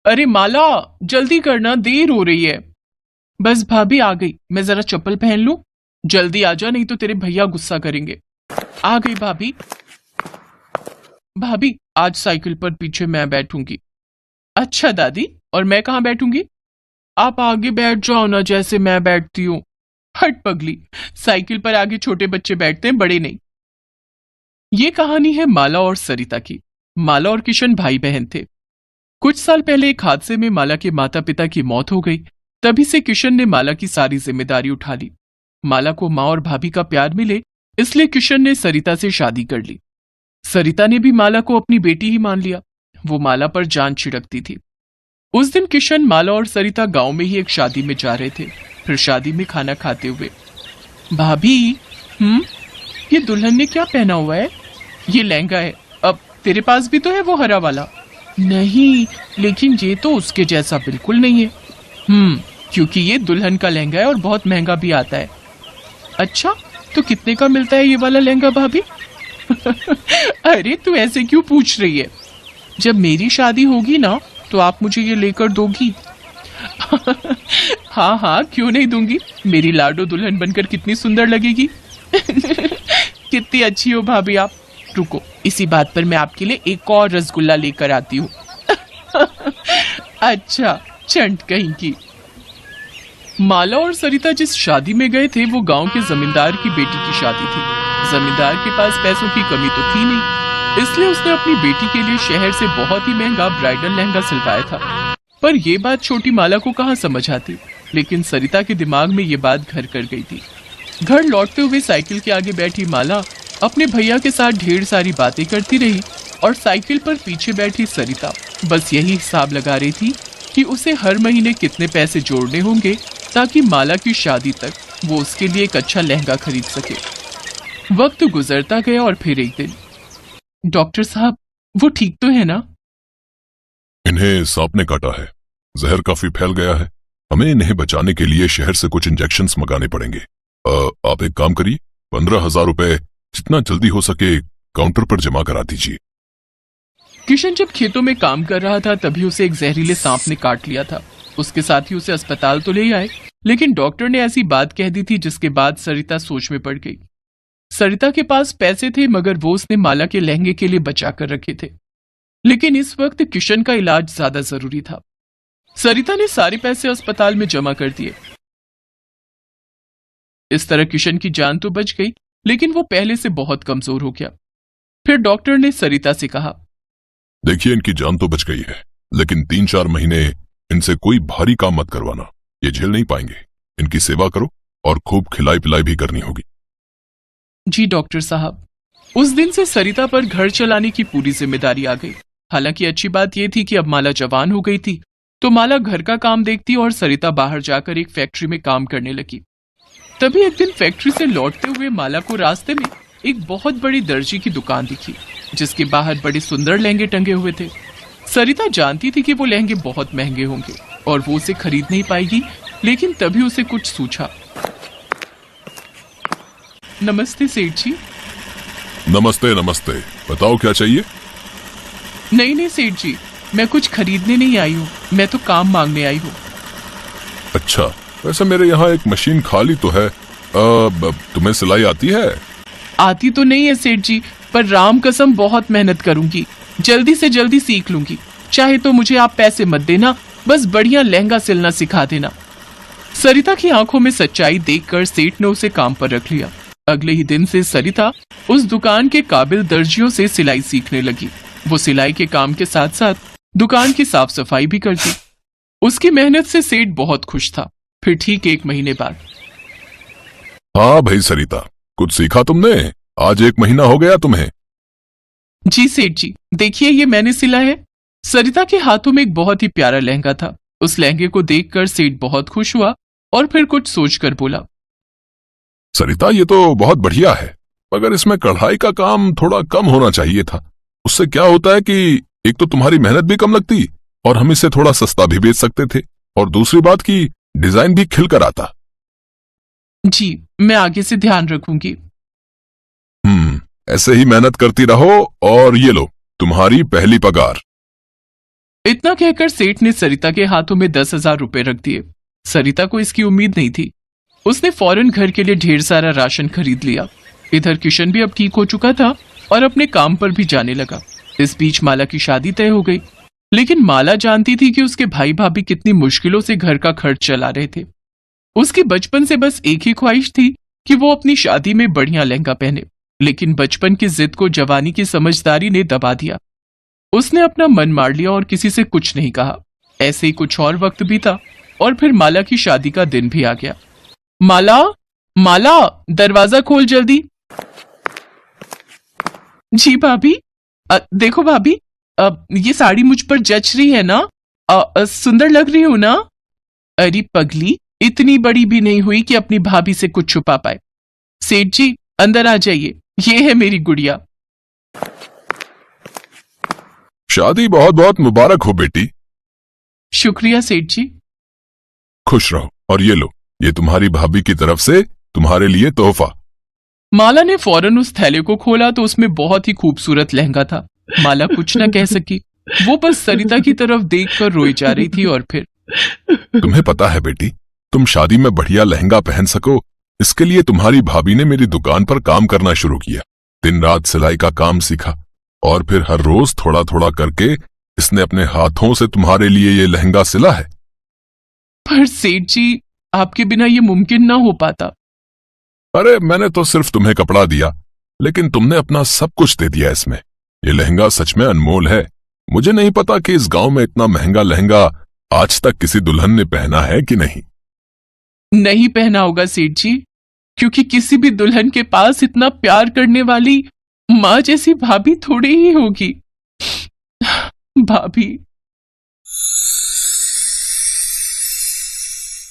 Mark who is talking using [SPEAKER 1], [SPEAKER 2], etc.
[SPEAKER 1] अरे माला, जल्दी करना, देर हो रही है। बस भाभी आ गई, मैं जरा चप्पल पहन लूं। जल्दी आ जा, नहीं तो तेरे भैया गुस्सा करेंगे। आ गई भाभी। भाभी, आज साइकिल पर पीछे मैं बैठूंगी। अच्छा दादी, और मैं कहाँ बैठूंगी? आप आगे बैठ जाओ ना, जैसे मैं बैठती हूँ। हट पगली, साइकिल पर आगे छोटे बच्चे बैठते हैं, बड़े नहीं। ये कहानी है माला और सरिता की। माला और किशन भाई बहन थे। कुछ साल पहले एक हादसे में माला के माता पिता की मौत हो गई। तभी से किशन ने माला की सारी जिम्मेदारी उठा ली। माला को माँ और भाभी का प्यार मिले, इसलिए किशन ने सरिता से शादी कर ली। सरिता ने भी माला को अपनी बेटी ही मान लिया। वो माला पर जान छिड़कती थी। उस दिन किशन, माला और सरिता गांव में ही एक शादी में जा रहे थे। फिर शादी में खाना खाते हुए, भाभी, ये दुल्हन ने क्या पहना हुआ है? ये लहंगा है। अब तेरे पास भी तो है वो हरा वाला। नहीं, लेकिन ये तो उसके जैसा बिल्कुल नहीं है। क्योंकि ये दुल्हन का लहंगा है और बहुत महंगा भी आता है। अच्छा, तो कितने का मिलता है ये वाला लहंगा भाभी? अरे तू ऐसे क्यों पूछ रही है? जब मेरी शादी होगी ना, तो आप मुझे ये लेकर दोगी? हाँ हाँ, क्यों नहीं दूंगी। मेरी लाडो दुल्हन बनकर कितनी सुंदर लगेगी। कितनी अच्छी हो भाभी आप। रुको, इसी बात पर मैं आपके लिए एक और रसगुल्ला लेकर आती हूँ। अच्छा, चंट कहीं की। माला और सरिता जिस शादी में गए थे, वो गांव के जमींदार की बेटी की शादी थी। जमींदार के पास पैसों की कमी तो थी नहीं, इसलिए उसने अपनी बेटी के लिए शहर से बहुत ही महंगा ब्राइडल लहंगा सिलवाया था। पर यह बात छोटी माला को कहाँ समझ आती, लेकिन सरिता के दिमाग में ये बात घर कर गई थी। घर लौटते हुए साइकिल के आगे बैठी माला अपने भैया के साथ ढेर सारी बातें करती रही, और साइकिल पर पीछे बैठी सरिता बस यही हिसाब लगा रही थी कि उसे हर महीने कितने पैसे जोड़ने होंगे ताकि माला की शादी तक वो उसके लिए एक अच्छा लहंगा खरीद सके। वक्त गुजरता गया और फिर एक दिन, डॉक्टर साहब, वो ठीक तो है ना?
[SPEAKER 2] इन्हें सांप ने काटा है, जहर काफी फैल गया है। हमें इन्हें बचाने के लिए शहर से कुछ इंजेक्शंस मंगाने पड़ेंगे। आप एक काम करिए, 15,000 रुपए जितना जल्दी हो सके काउंटर पर जमा करा दीजिए।
[SPEAKER 1] किशन जब खेतों में काम कर रहा था, तभी उसे एक जहरीले सांप ने काट लिया था। उसके साथी उसे अस्पताल तो ले आए, लेकिन डॉक्टर ने ऐसी बात कह दी थी जिसके बाद सरिता सोच में पड़ गई। सरिता के पास पैसे थे, मगर वो उसने माला के लहंगे के लिए बचा कर रखे थे। लेकिन इस वक्त किशन का इलाज ज्यादा जरूरी था। सरिता ने सारे पैसे अस्पताल में जमा कर दिए। इस तरह किशन की जान तो बच गई, लेकिन वो पहले से बहुत कमजोर हो गया। फिर डॉक्टर ने सरिता से कहा,
[SPEAKER 2] देखिए, इनकी जान तो बच गई है, लेकिन 3-4 महीने इनसे कोई भारी काम मत करवाना, ये झेल नहीं पाएंगे। इनकी सेवा करो और खूब खिलाई पिलाई भी करनी होगी।
[SPEAKER 1] जी डॉक्टर साहब। उस दिन से सरिता पर घर चलाने की पूरी जिम्मेदारी आ गई। हालांकि अच्छी बात यह थी कि अब माला जवान हो गई थी, तो माला घर का काम देखती और सरिता बाहर जाकर एक फैक्ट्री में काम करने लगी। तभी एक दिन फैक्ट्री से लौटते हुए माला को रास्ते में एक बहुत बड़ी दर्जी की दुकान दिखी, जिसके बाहर बड़े सुंदर लहंगे टंगे हुए थे। सरिता जानती थी कि वो लहंगे बहुत महंगे होंगे और वो उसे खरीद नहीं पाएगी, लेकिन तभी उसे कुछ सूझा। नमस्ते सेठ जी।
[SPEAKER 2] नमस्ते नमस्ते, बताओ क्या चाहिए?
[SPEAKER 1] नहीं नहीं सेठ जी, मैं कुछ खरीदने नहीं आई हूँ, मैं तो काम मांगने आई हूँ।
[SPEAKER 2] अच्छा, वैसे मेरे यहाँ एक मशीन खाली तो है। तुम्हें सिलाई आती है?
[SPEAKER 1] आती तो नहीं है सेठ जी, पर राम कसम बहुत मेहनत करूंगी, जल्दी से जल्दी सीख लूंगी। चाहे तो मुझे आप पैसे मत देना, बस बढ़िया लहंगा सिलना सिखा देना। सरिता की आंखों में सच्चाई देखकर सेठ ने उसे काम पर रख लिया। अगले ही दिन से सरिता उस दुकान के काबिल दर्जियों से सिलाई सीखने लगी। वो सिलाई के काम के साथ साथ दुकान की साफ सफाई भी करती। उसकी मेहनत से सेठ बहुत खुश था। फिर ठीक 1 महीने बाद,
[SPEAKER 2] हाँ भाई सरिता, कुछ सीखा तुमने? आज 1 महीना हो गया तुम्हें।
[SPEAKER 1] जी सेठ जी, देखिए ये मैंने सिला है। सरिता के हाथों में एक बहुत ही प्यारा लहंगा था। उस लहंगे को देखकर सेठ बहुत खुश हुआ और फिर कुछ सोचकर बोला,
[SPEAKER 2] सरिता, ये तो बहुत बढ़िया है, मगर इसमें कढ़ाई का काम थोड़ा कम होना चाहिए था। उससे क्या होता है कि एक तो तुम्हारी मेहनत भी कम लगती और हम इसे थोड़ा सस्ता भी बेच सकते थे, और दूसरी बात की डिजाइन भी खिल कर आता।
[SPEAKER 1] जी, मैं आगे से ध्यान रखूंगी।
[SPEAKER 2] ऐसे ही मेहनत करती रहो, और ये लो तुम्हारी पहली पगार।
[SPEAKER 1] इतना कहकर सेठ ने सरिता के हाथों में 10,000 रुपए रख दिए। सरिता को इसकी उम्मीद नहीं थी। उसने फौरन घर के लिए ढेर सारा राशन खरीद लिया। इधर किशन भी अब ठीक हो चुका था और अपने काम पर भी जाने लगा। इस बीच माला की शादी तय हो गई, लेकिन माला जानती थी कि उसके भाई भाभी कितनी मुश्किलों से घर का खर्च चला रहे थे। उसकी बचपन से बस एक ही ख्वाहिश थी कि वो अपनी शादी में बढ़िया लहंगा पहने, लेकिन बचपन की जिद को जवानी की समझदारी ने दबा दिया। उसने अपना मन मार लिया और किसी से कुछ नहीं कहा। ऐसे ही कुछ और वक्त बीता और फिर माला की शादी का दिन भी आ गया। माला, माला, दरवाजा खोल जल्दी। जी भाभी। देखो भाभी, ये साड़ी मुझ पर जच रही है ना? सुंदर लग रही हूं ना? अरे पगली, इतनी बड़ी भी नहीं हुई कि अपनी भाभी से कुछ छुपा पाए। सेठ जी अंदर आ जाइए, ये है मेरी गुड़िया।
[SPEAKER 2] शादी बहुत बहुत मुबारक हो बेटी।
[SPEAKER 1] शुक्रिया सेठ जी।
[SPEAKER 2] खुश रहो। और ये लो, ये तुम्हारी भाभी की तरफ से तुम्हारे लिए तोहफा।
[SPEAKER 1] माला ने फौरन उस थैले को खोला तो उसमें बहुत ही खूबसूरत लहंगा था। माला कुछ न कह सकी, वो बस सरिता की तरफ देखकर रोई जा रही थी। और फिर
[SPEAKER 2] तुम्हें पता है बेटी, तुम शादी में बढ़िया लहंगा पहन सको, इसके लिए तुम्हारी भाभी ने मेरी दुकान पर काम करना शुरू किया। दिन रात सिलाई का काम सीखा और फिर हर रोज थोड़ा थोड़ा करके इसने अपने हाथों से तुम्हारे लिए ये लहंगा सिला है।
[SPEAKER 1] पर सेठ जी, आपके बिना ये मुमकिन ना हो पाता।
[SPEAKER 2] अरे मैंने तो सिर्फ तुम्हें कपड़ा दिया, लेकिन तुमने अपना सब कुछ दे दिया इसमें। ये लहंगा सच में अनमोल है। मुझे नहीं पता कि इस गांव में इतना महंगा लहंगा आज तक किसी दुल्हन ने पहना है कि नहीं।
[SPEAKER 1] नहीं पहना होगा सेठ जी, क्योंकि किसी भी दुल्हन के पास इतना प्यार करने वाली माँ जैसी भाभी थोड़ी ही होगी। भाभी।